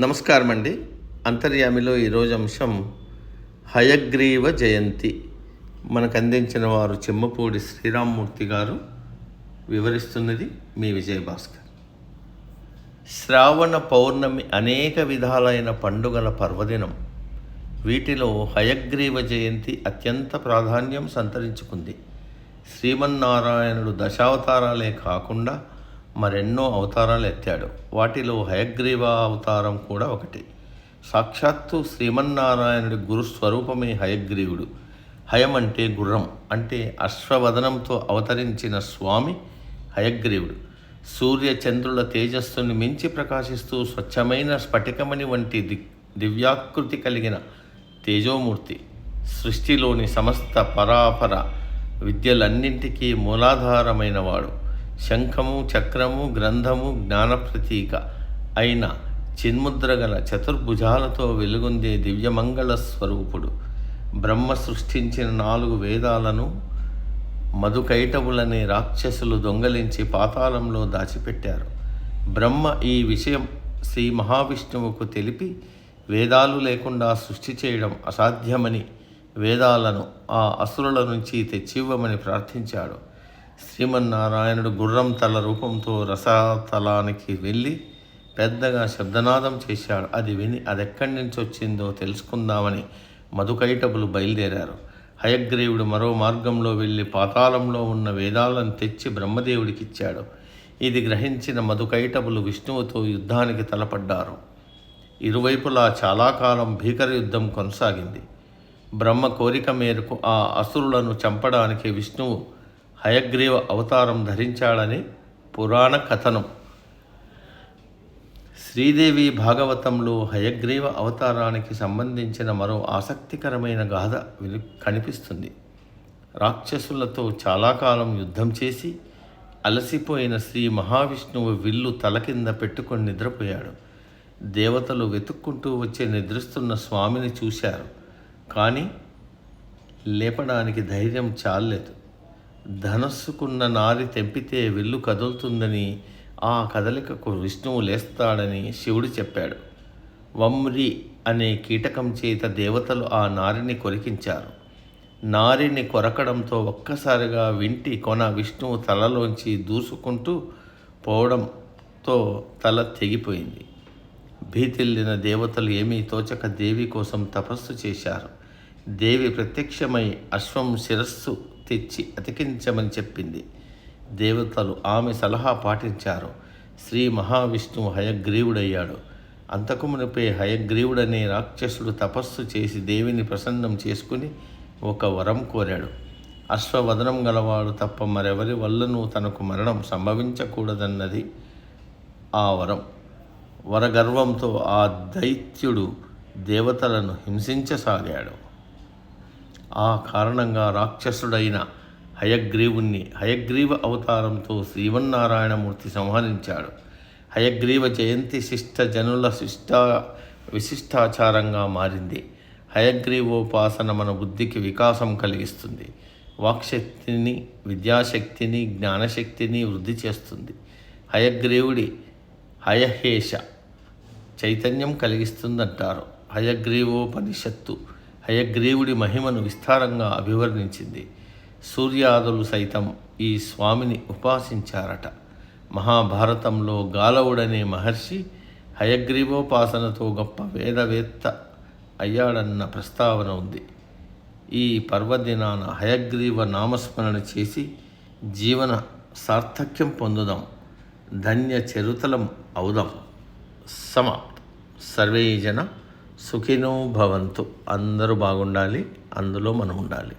నమస్కారం అండి. అంతర్యామిలో ఈరోజు అంశం హయగ్రీవ జయంతి. మనకు అందించిన వారు చెమ్మపూడి శ్రీరామ్మూర్తి గారు. వివరిస్తున్నది మీ విజయభాస్కర్. శ్రావణ పౌర్ణమి అనేక విధాలైన పండుగల పర్వదినం. వీటిలో హయగ్రీవ జయంతి అత్యంత ప్రాధాన్యం సంతరించుకుంది. శ్రీమన్నారాయణుడు దశావతారాలే కాకుండా మరెన్నో అవతారాలు ఎత్తాడు. వాటిలో హయగ్రీవ అవతారం కూడా ఒకటి. సాక్షాత్తు శ్రీమన్నారాయణుడి గురుస్వరూపమే హయగ్రీవుడు. హయం అంటే గుర్రం, అంటే అశ్వవదనంతో అవతరించిన స్వామి హయగ్రీవుడు. సూర్య చంద్రుల తేజస్సుని మించి ప్రకాశిస్తూ స్వచ్ఛమైన స్ఫటికమణి వంటి దివ్యాకృతి కలిగిన తేజోమూర్తి. సృష్టిలోని సమస్త పరాపర విద్యలన్నింటికీ మూలాధారమైనవాడు. శంఖము, చక్రము, గ్రంథము, జ్ఞానప్రతీక అయిన చిన్ముద్రగల చతుర్భుజాలతో వెలుగొందే దివ్యమంగళ స్వరూపుడు. బ్రహ్మ సృష్టించిన 4 వేదాలను మధుకైటవులనే రాక్షసులు దొంగలించి పాతాళంలో దాచిపెట్టారు. బ్రహ్మ ఈ విషయం శ్రీ మహావిష్ణువుకు తెలిపి వేదాలు లేకుండా సృష్టి చేయడం అసాధ్యమని వేదాలను ఆ అసురుల నుంచి తెచ్చివ్వమని ప్రార్థించాడు. శ్రీమన్నారాయణుడు గుర్రం తల రూపంతో రసాతలానికి వెళ్ళి పెద్దగా శబ్దనాదం చేశాడు. అది విని అదెక్కడి నుంచి వచ్చిందో తెలుసుకుందామని మధుకైటబులు బయలుదేరారు. హయగ్రీవుడు మరో మార్గంలో వెళ్ళి పాతాళంలో ఉన్న వేదాలను తెచ్చి బ్రహ్మదేవుడికిచ్చాడు. ఇది గ్రహించిన మధుకైటబులు విష్ణువుతో యుద్ధానికి తలపడ్డారు. ఇరువైపులా చాలా కాలం భీకర యుద్ధం కొనసాగింది. బ్రహ్మ కోరిక మేరకు ఆ అసురులను చంపడానికి విష్ణువు హయగ్రీవ అవతారం ధరించాడని పురాణ కథనం. శ్రీదేవి భాగవతంలో హయగ్రీవ అవతారానికి సంబంధించిన మరో ఆసక్తికరమైన గాథ కనిపిస్తుంది. రాక్షసులతో చాలా కాలం యుద్ధం చేసి అలసిపోయిన శ్రీ మహావిష్ణువు విల్లు తల కింద పెట్టుకొని నిద్రపోయాడు. దేవతలు వెతుక్కుంటూ వచ్చి నిద్రిస్తున్న స్వామిని చూశారు. కానీ లేపడానికి ధైర్యం చాలలేదు. ధనస్సుకున్న నారి తెంపితే విల్లు కదులుతుందని, ఆ కదలికకు విష్ణువు లేస్తాడని శివుడు చెప్పాడు. వమ్రి అనే కీటకం చేత దేవతలు ఆ నారిని కొరికించారు. నారిని కొరకడంతో ఒక్కసారిగా వింటి కొన విష్ణువు తలలోంచి దూసుకుంటూ పోవడంతో తల తెగిపోయింది. భీతిల్లిన దేవతలు ఏమీ తోచక దేవి కోసం తపస్సు చేశారు. దేవి ప్రత్యక్షమై అశ్వం శిరస్సు తెచ్చి అతికించమని చెప్పింది. దేవతలు ఆమె సలహా పాటించారు. శ్రీ మహావిష్ణువు హయగ్రీవుడయ్యాడు. అంతకు మునిపే హయగ్రీవుడనే రాక్షసుడు తపస్సు చేసి దేవిని ప్రసన్నం చేసుకుని ఒక వరం కోరాడు. అశ్వవదనం గలవాడు తప్ప మరెవరి వల్లనూ తనకు మరణం సంభవించకూడదన్నది ఆ వరం. వరగర్వంతో ఆ దైత్యుడు దేవతలను హింసించసాగాడు. ఆ కారణంగా రాక్షసుడైన హయగ్రీవ అవతారంతో శ్రీమన్నారాయణమూర్తి సంహరించాడు. హయగ్రీవ జయంతి శిష్ట జనుల విశిష్టాచారంగా మారింది. హయగ్రీవోపాసన మన బుద్ధికి వికాసం కలిగిస్తుంది. వాక్శక్తిని, విద్యాశక్తిని, జ్ఞానశక్తిని వృద్ధి చేస్తుంది. హయగ్రీవుడి హయహేష చైతన్యం కలిగిస్తుందంటారు. హయగ్రీవోపనిషత్తు హయగ్రీవుడి మహిమను విస్తారంగా అభివర్ణించింది. సూర్యాదులు సైతం ఈ స్వామిని ఉపాసించారట. మహాభారతంలో గాలవుడనే మహర్షి హయగ్రీవోపాసనతో గొప్ప వేదవేత్త అయ్యాడన్న ప్రస్తావన ఉంది. ఈ పర్వదినాన హయగ్రీవ నామస్మరణ చేసి జీవన సార్థక్యం పొందుదాం. ధన్య చరితలం అవుదాం. సమాప్తం. సర్వే జన సుఖినో భవంతు. అందరూ బాగుండాలి, అందులో మనం ఉండాలి.